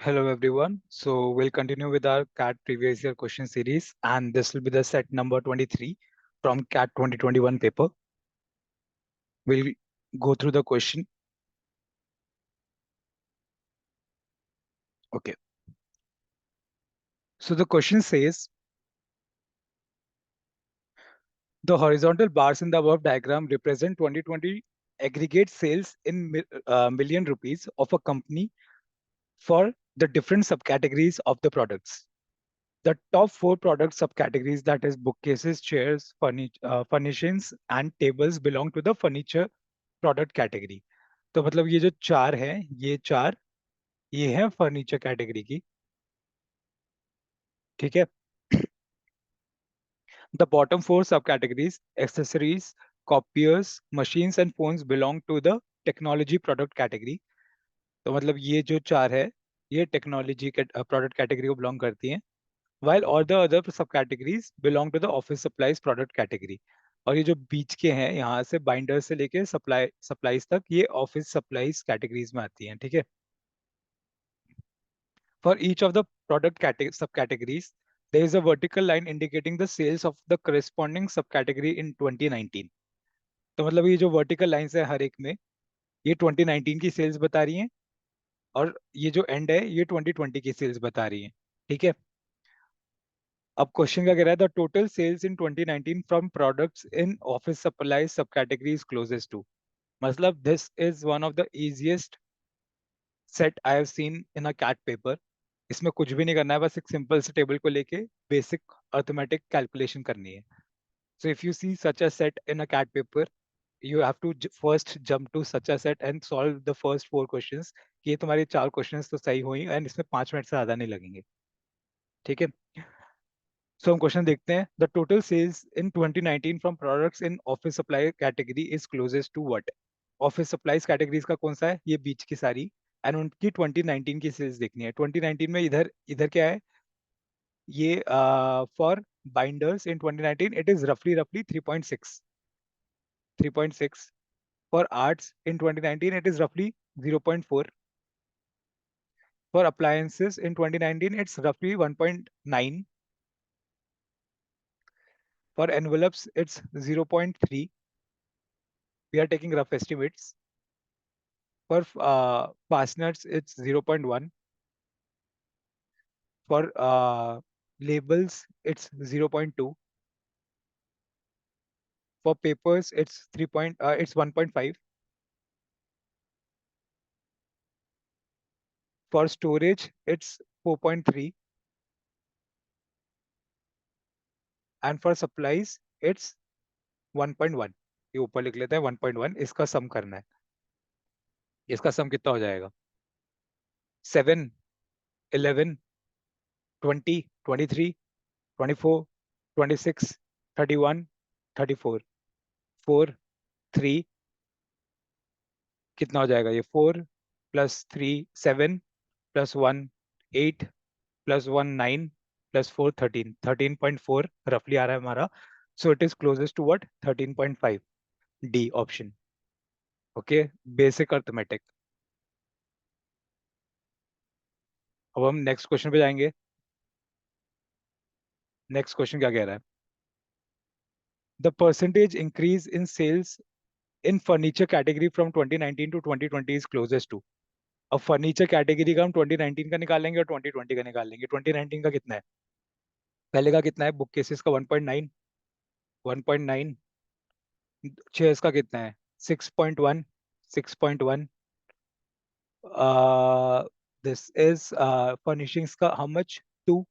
Hello everyone. So we'll continue with our CAT previous year question series, and this will be the set number 23 from CAT 2021 paper. We'll go through the question. Okay. So the question says the horizontal bars in the above diagram represent 2020 aggregate sales in million rupees of a company for the different subcategories of the products. The top four product subcategories, that is bookcases, chairs, furnishings and tables, belong to the furniture product category. तो मतलब ये जो चार है, ये है furniture category की। ठीक है। The bottom four subcategories accessories, copiers, machines and phones belong to the technology product category. तो मतलब ये जो चार है, ये टेक्नोलॉजी के प्रोडक्ट कैटेगरी को बिलोंग करती हैं। while all the other subcategories belong to the office supplies product category। और ये जो बीच के हैं, यहाँ से बाइंडर से लेके सप्लाईज तक, ये ऑफिस सप्लाईज कैटेगरीज में आती हैं। ठीक है। For each of the product subcategories, there is a vertical line indicating the sales of the corresponding subcategory in 2019। तो मतलब ये जो वर्टिकल लाइंस है हर एक में, ये 2019 की सेल्स बता रही हैं, और ये जो एंड है ये 2020 की सेल्स बता रही हैं। ठीक है। अब क्वेश्चन का कह रहा है the total sales in 2019 from products in office supply sub category is closest to. मतलब this is one of the easiest set I have seen in a CAT paper. इसमें कुछ भी नहीं करना है, बस एक सिंपल से टेबल को लेके बेसिक अर्थमेटिक कैलकुलेशन करनी है। So if you see such a set in a CAT paper, you have to first jump to such a set and solve the first four questions, कि ये तुम्हारे चार questions तो सही हुई एंड इसमें 5 मिनट से ज्यादा नहीं लगेंगे। ठीक है। सो हम क्वेश्चन देखते हैं। The total sales in 2019 from products in office supply category is closest to what. Office supplies categories का कौन सा है, ये बीच की सारी, एंड उनकी 2019 की सेल्स देखनी है। 2019 में इधर इधर क्या है, ये for binders in 2019 it is रफली 3.6। For arts in 2019 it is रफली 0.4। फॉर अप्लायंसेस इन 2019 इट्स रफली 1.9। For envelopes it's 0.3। we are taking rough estimates. For fasteners, it's 0.1. For labels, it's 0.2. For papers, it's 1.5. For storage, it's 4.3. And for supplies, it's 1.1। ये ऊपर लिख लेते हैं 1.1। इसका सम करना है। इसका सम कितना हो जाएगा? 7, 11, 20, 23, 24, 26, 31, 34, 4, 3, कितना हो जाएगा ये? 4 + 3 7 +1 8 +1 9 +4 13 रफली आ रहा है हमारा। So it is closest to what? 13.5। D option. Okay. Basic arithmetic. अब हम नेक्स्ट क्वेश्चन पे जाएंगे। नेक्स्ट क्वेश्चन क्या कह रहा है? The percentage increase in sales in furniture category from 2019 to 2020 is closest to. अब फर्नीचर कैटेगरी का हम 2019 का निकालेंगे और 2020 का निकालेंगे। 2019 का कितना है? पहले का कितना है? बुक केसेस का 1.9। 1.9। चेयर्स का कितना है? 6.1। 6.1। दिस इज फर्निशिंग्स का हाउ मच? 2।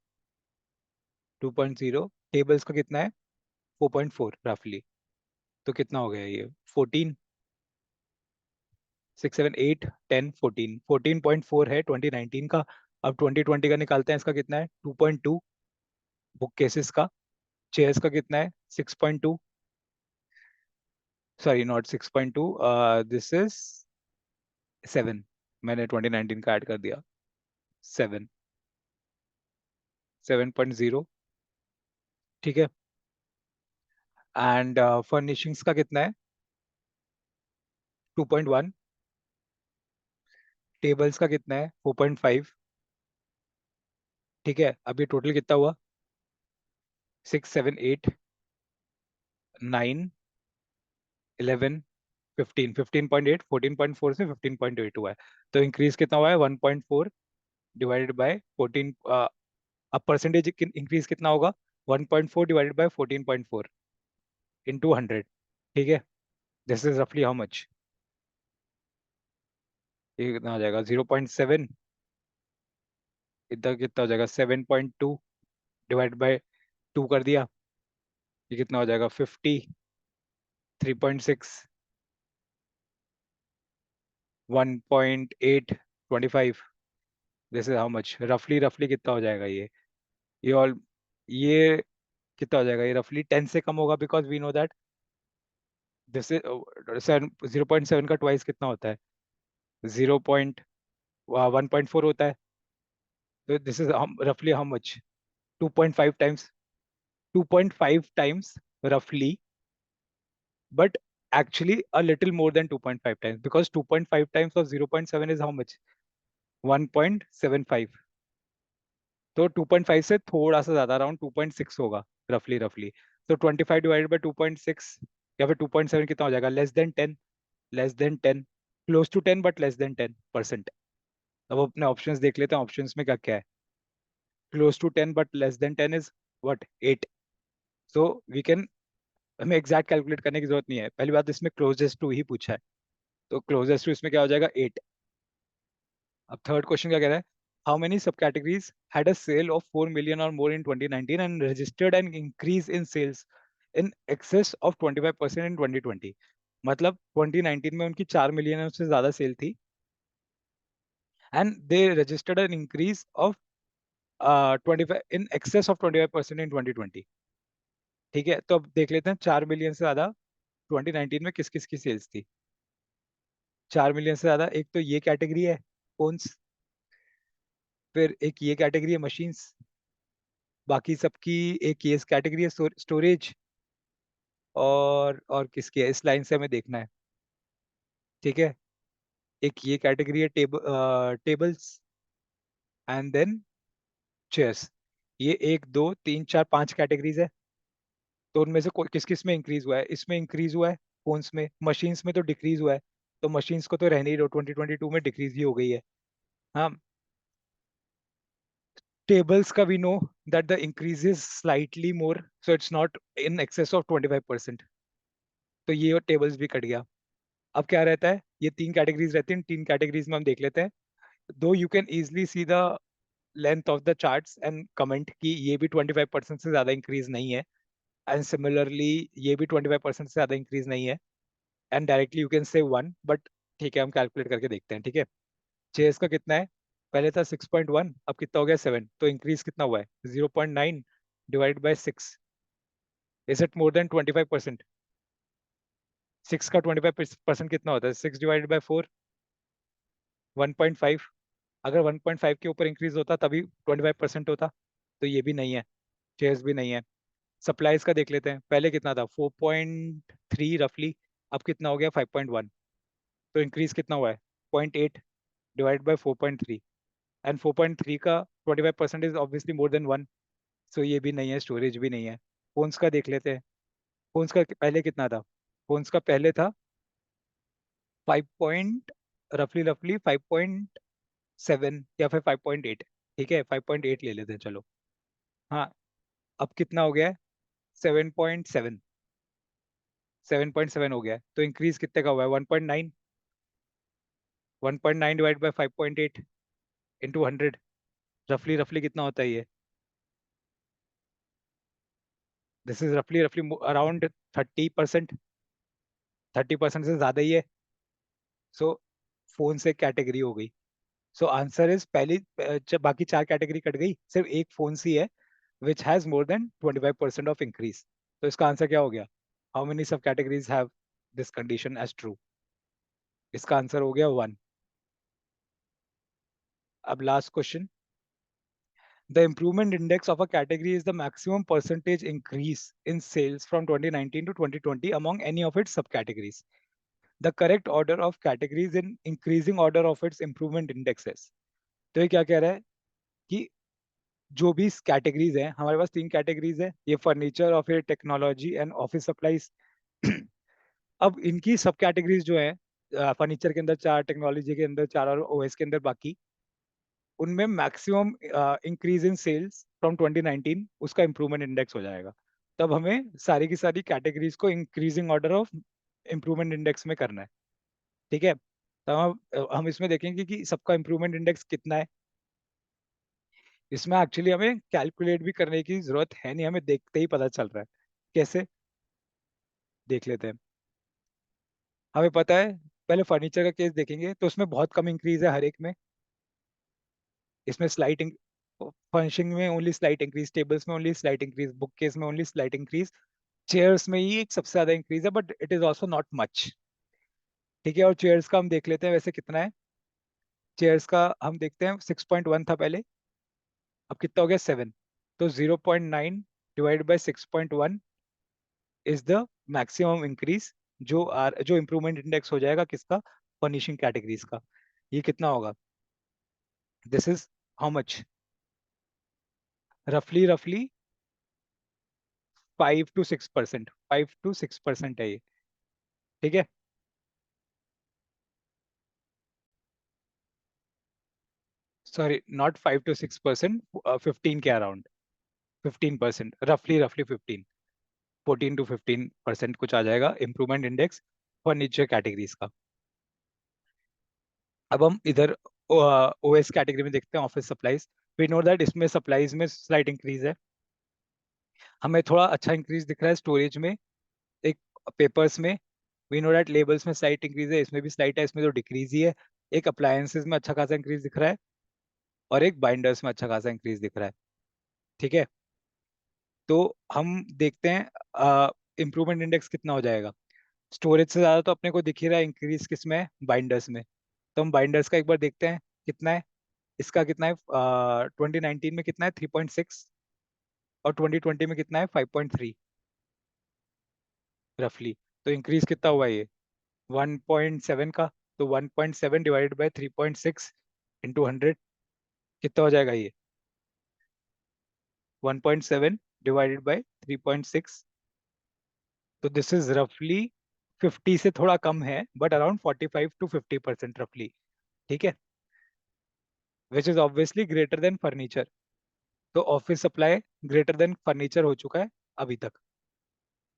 2.0। टेबल्स का कितना है? 4.4 रफली। तो कितना हो गया ये? 14। 6 7 8 10 14। 14.4 है 2019 का। अब 2020 का निकालते हैं। इसका कितना है? 2.2। बुक केसेस का। चेयर्स का कितना है? 6.2। Sorry, not 6.2, this is 7। मैंने 2019 का ऐड कर दिया। 7। 7.0। ठीक है। एंड फर्निशिंग्स का कितना है? 2.1। टेबल्स का कितना है? 4.5। ठीक है, अब ये टोटल कितना हुआ? 6, 7, 8, 9, 11, 15, 15.8, 14.4 से 15.8 हुआ है। तो इंक्रीज कितना हुआ है? 1.4 डिवाइडेड बाय 14। अब परसेंटेज इंक्रीज कितना होगा? 1.4 डिवाइडेड बाय 14.4 इंटू 100। ठीक है, दिस इज रफली हाउ मच? ये कितना हो जाएगा? 0.7। इधर कितना हो जाएगा? 7.2 डिवाइड बाय 2 कर दिया। ये कितना हो जाएगा? 50, 3.6, 1.8, 25। This is how much? रफली रफली कितना हो जाएगा ये ऑल ये कितना हो जाएगा? ये रफली 10 से कम होगा, because we know that this is 0.7 का ट्वाइस कितना होता है? 0.1.4 होता है। तो दिस इज रफली how much? 2.5 times, 2.5 times roughly, but actually a little more than 2.5 times, because 2.5 times of 0.7 is how much? 1.75। तो 2.5 से थोड़ा सा ज्यादा, अराउंड 2.6 होगा रफली रफली। तो 25 डिवाइडेड बाय 2.6 या फिर 2.7 कितना हो जाएगा? Less than 10, less than 10, close to 10 but less than 10%। अब अपने ऑप्शंस देख लेते हैं, ऑप्शंस में क्या क्या है। Close to 10 but less than 10 is what? 8। So we can, हमें एग्जैक्ट कैलकुलेट करने की जरूरत नहीं है। पहली बात, इसमें क्लोजेस्ट टू ही पूछा है, तो क्लोजेस्ट टू इसमें क्या हो जाएगा? 8। अब थर्ड क्वेश्चन क्या कह रहा है? How many sub categories had a sale of 4 million और more in 2019 and registered an increase in sales in excess of 25% in 2020। मतलब 2019 में उनकी 4 मिलियन से ज्यादा सेल थी, and they registered an increase of 25 in excess of 25% in 2020। ठीक है, तो अब देख लेते हैं 4 मिलियन से ज्यादा 2019 में किस किस की सेल्स थी। 4 मिलियन से ज्यादा, एक तो ये कैटेगरी है फोन्स, फिर एक ये कैटेगरी है मशीन्स, बाकी सबकी एक ये कैटेगरी है स्टोरेज, और किसकी है इस लाइन से हमें देखना है। ठीक है, एक ये कैटेगरी है टेबल्स, एंड देन चेयर्स। ये 1, 2, 3, 4, 5 कैटेगरीज है। तो उनमें से किस किस में इंक्रीज हुआ है? इसमें इंक्रीज हुआ है फोन्स में, मशीन्स में तो डिक्रीज हुआ है। तो मशीन्स को तो रहने ही दो, 2022 में डिक्रीज ही हो गई है। हाँ, tables का we know that the increase is slightly more, so it's not in excess of 25%। तो ये टेबल्स भी कट गया। अब क्या रहता है? ये 3 कैटेगरीज रहती हैं, 3 कैटेगरीज में हम देख लेते हैं। दो you can easily see the length of the charts and comment कि ये भी 25% से ज्यादा इंक्रीज नहीं है, एंड सिमिलरली ये भी 25% से ज्यादा इंक्रीज नहीं है, and directly you can say 1, but ठीक है, हम कैलकुलेट करके देखते हैं। ठीक है, चेस का कितना है? पहले था 6.1, अब कितना हो गया? 7। तो इंक्रीज कितना हुआ है? 0.9 divide by 6। Is it more than 25%? 6 का 25% कितना होता है? 6 डिवाइडेड बाय 4, 1.5। अगर 1.5 के ऊपर इंक्रीज होता तभी 25% होता। तो ये भी नहीं है, चेयर्स भी नहीं है। सप्लाईज का देख लेते हैं, पहले कितना था? 4.3 रफली, अब कितना हो गया? 5.1। तो इंक्रीज कितना हुआ है? 0.8 डिवाइड बाय 4.3, एंड 4.3 का 25% इज ऑब्वियसली मोर देन 1। सो ये भी नहीं है, स्टोरेज भी नहीं है। फोन्स का देख लेते हैं, फोन्स का पहले कितना था? फोन्स का पहले था 5 पॉइंट, रफली रफली 5.7 या फिर 5.8। ठीक है, 5.8 ले लेते हैं चलो। हाँ, अब कितना हो गया है? 7.7, 7.7 हो गया है। तो इंक्रीज कितने का हुआ है? 1.9, 1.9 डिवाइड बाय 5.8 इंटू 100। रफली रफली कितना होता है ये? दिस इज रफली रफली अराउंड 30%, 30% से ज्यादा ही है। सो फोन से कैटेगरी हो गई। सो आंसर इज पहली, जब बाकी 4 कैटेगरी कट गई, सिर्फ एक फोन सी है which has more than 25% of increase. तो इसका आंसर क्या हो गया? How many sub categories have this condition as true? इसका आंसर हो गया 1। अब last question. The improvement index of a category is the maximum percentage increase in sales from 2019 to 2020 among any of its subcategories. The correct order of categories in increasing order of its improvement indexes. तो ये क्या कह रहा है कि जो भी categories हैं, हमारे पास 3 कैटेगरीज है, ये फर्नीचर और फिर टेक्नोलॉजी एंड ऑफिस सप्लाईज। अब इनकी सब कैटेगरीज जो है, फर्नीचर के अंदर 4, टेक्नोलॉजी के अंदर 4 और ओएस के अंदर बाकी, उनमें maximum increase in sales from 2019 उसका इम्प्रूवमेंट इंडेक्स हो जाएगा। तब हमें सारी की सारी कैटेगरीज को increasing order of improvement index में करना है। ठीक है, तो हम इसमें देखेंगे कि सबका इम्प्रूवमेंट इंडेक्स कितना है। इसमें एक्चुअली हमें कैलकुलेट भी करने की जरूरत है नहीं, हमें देखते ही पता चल रहा है। कैसे, देख लेते हैं। हमें पता है, पहले फर्नीचर का केस देखेंगे तो उसमें बहुत कम इंक्रीज है हर एक में। इसमें स्लाइट फर्निशिंग में ओनली स्लाइट इंक्रीज, टेबल्स में only slight increase, book case में ओनली स्लाइट इंक्रीज, चेयर्स में ही एक सबसे ज्यादा इंक्रीज है, but it is also not much. ठीक है, और चेयर्स का हम देख लेते हैं वैसे कितना है। चेयर्स का हम देखते हैं 6.1 था पहले, अब कितना हो गया 7। तो 0.9 divide by 6.1 is the maximum increase जो इम्प्रूवमेंट इंडेक्स हो जाएगा किसका, फर्निशिंग कैटेगरीज का। ये कितना होगा, दिस इज हाउ मच, रफली रफली 5 to 6%, 5 to 6% है ये। ठीक है, सॉरी नॉट 5 to 6%, 15 के अराउंड, 15%, रफली रफली 14 to 15% कुछ आ जाएगा इम्प्रूवमेंट इंडेक्स फर्नीचर कैटेगरीज का। अब हम इधर ओएस कैटेगरी में देखते हैं, office supplies. We know that इसमें सप्लाईज में स्लाइट इंक्रीज है, हमें थोड़ा अच्छा इंक्रीज दिख रहा है स्टोरेज में, एक पेपर्स में। वी नो दैट लेबल्स में स्लाइट इंक्रीज है, इसमें भी स्लाइट है, इसमें तो डिक्रीज ही है। एक अप्लायंसेस में अच्छा खासा इंक्रीज दिख रहा है, और एक बाइंडर्स में अच्छा खासा इंक्रीज दिख रहा है। ठीक है, तो हम देखते हैं इम्प्रूवमेंट इंडेक्स कितना हो जाएगा। स्टोरेज से ज्यादा तो अपने को दिख ही रहा है इंक्रीज किस में है, बाइंडर्स में। तो हम बाइंडर्स का एक बार देखते हैं कितना है। इसका कितना है, 2019 में कितना है 3.6, और 2020 में कितना है 5.3 रफली। तो इंक्रीज कितना हुआ ये, 1.7 का। तो 1.7 डिवाइडेड बाय 3.6 इंटू 100 कितना हो जाएगा ये, 1.7 डिवाइडेड बाय 3.6। तो दिस इज रफली 50 से थोड़ा कम है, बट अराउंड 45 to 50% रफली। ठीक है, which is obviously greater than furniture. तो office supply greater than furniture हो चुका है अभी तक।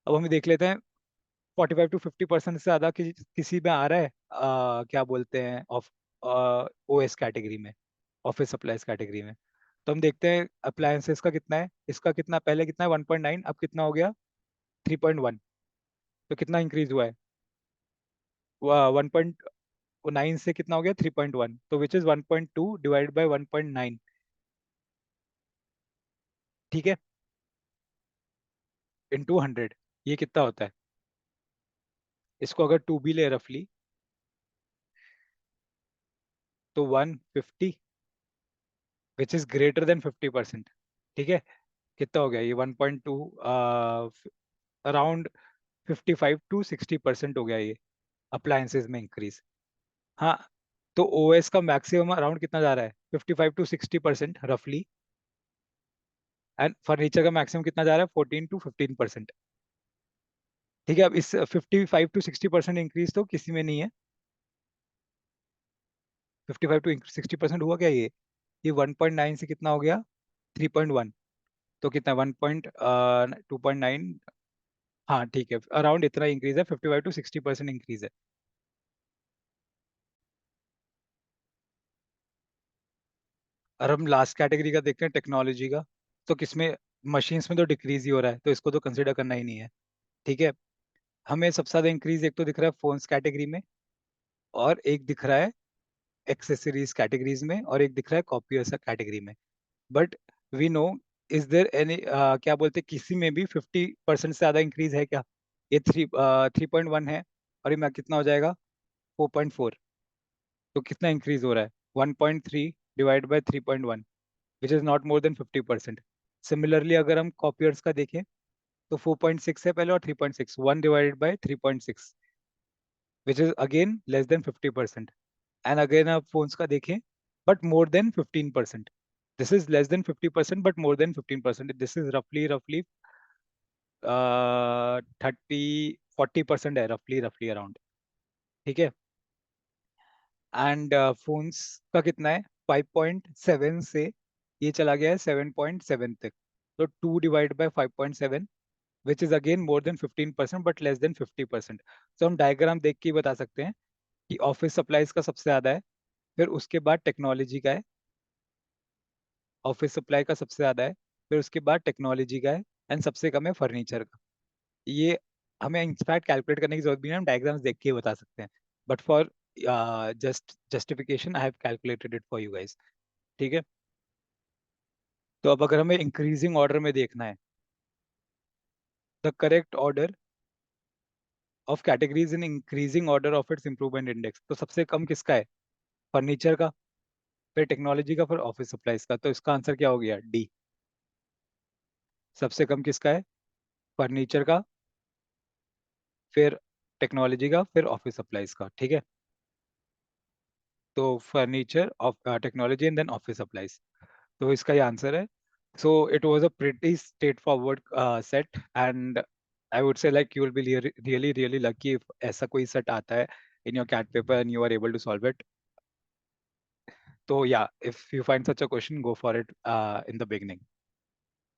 अब हम देख लेते हैं 45 to 50% से ज्यादा किसी में आ रहा है, क्या बोलते हैं, ऑफ ओएस कैटेगरी में, ऑफिस सप्लाईज कैटेगरी में। तो हम देखते हैं अप्लायंसेस का कितना है, इसका कितना, पहले कितना है 1.9, अब कितना हो गया 3.1। तो कितना इंक्रीज हुआ है, 1.9 से कितना हो गया 3.1, तो विच इज 1.2 डिवाइड बाई 1.9। ठीक है, इंटू 100, ये कितना होता है। इसको अगर 2 भी ले रफली, तो 150, विच इज ग्रेटर देन 50%। ठीक है, कितना हो गया ये 1.2, अराउंड 55 to 60% हो गया ये अप्लायंसेस में इंक्रीज। हाँ, तो ओएस का मैक्सिमम अराउंड कितना जा रहा है, 55 to 60% रफली, एंड फर्नीचर का मैक्सिमम कितना जा रहा है, 14 to 15%। ठीक है, अब इस 55 to 60% इंक्रीज तो किसी में नहीं है। 55 to 60% हुआ क्या ये 1.9 से कितना हो गया 3.1। तो कितना 2.9, हाँ ठीक है, अराउंड इतना इंक्रीज है, 55 to 60% इंक्रीज है। और हम लास्ट कैटेगरी का देखते हैं, टेक्नोलॉजी का। तो किसमें, मशीन्स में तो डिक्रीज ही हो रहा है, तो इसको तो कंसिडर करना ही नहीं है। ठीक है, हमें सबसे ज्यादा इंक्रीज एक तो दिख रहा है फोन्स कैटेगरी में, और एक दिख रहा है एक्सेसरीज कैटेगरीज में, और एक दिख रहा है कॉपियर्स कैटेगरी में। But we know, is there any, क्या बोलते हैं, किसी में भी 50% से ज्यादा इंक्रीज है क्या। ये 3.1 है, और ये मैं कितना हो जाएगा 4.4। तो कितना इंक्रीज हो रहा है, 1.3 divide by 3.1, which is not more than 50%। Similarly अगर हम कॉपियर्स का देखें, तो 4.6 है पहले, और 3.6, 1 divided by 3.6, which is again less than 50%। And again आप फोन्स का देखें, but more than 15%। This is less than 50%, but more than 15%. This is roughly 30-40% है, roughly around. ठीक है. एंड फोन्स का कितना है? 5.7 से ये चला गया है 7.7 तक. तो 2 divide by 5.7 which is again more than 15% but less then 50%. तो हम डायग्राम देख के ही बता सकते हैं कि ऑफिस सप्लाईज का सबसे ज्यादा है, फिर उसके बाद टेक्नोलॉजी का है. ऑफिस सप्लाई का सबसे ज्यादा है, फिर उसके बाद टेक्नोलॉजी का है, एंड सबसे कम है फर्नीचर का. ये हमें इंफैक्ट कैलकुलेट करने की जरूरत भी नहीं है, हम डायग्राम्स देख के ही बता सकते हैं. But for justification I have calculated it for you guys. ठीक है. तो अब अगर हमें इंक्रीजिंग ऑर्डर में देखना है, the correct order of categories in increasing order of its improvement index, तो सबसे कम किसका है? फर्नीचर का, फिर टेक्नोलॉजी का, फिर ऑफिस सप्लाईज का. तो इसका आंसर क्या हो गया? डी. सबसे कम किसका है? फर्नीचर का, फिर टेक्नोलॉजी का, फिर ऑफिस सप्लाईज का. ठीक है. तो furniture, of technology and then office supplies. तो इसका ये आंसर है. So it was a pretty straightforward set, and I would say like you will be really lucky if ऐसा कोई set आता है in your CAT paper and you are able to solve it. So yeah, if you find such a question, go for it in the beginning.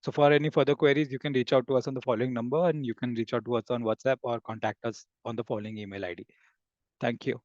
So for any further queries, you can reach out to us on the following number, and you can reach out to us on WhatsApp or contact us on the following email ID. Thank you.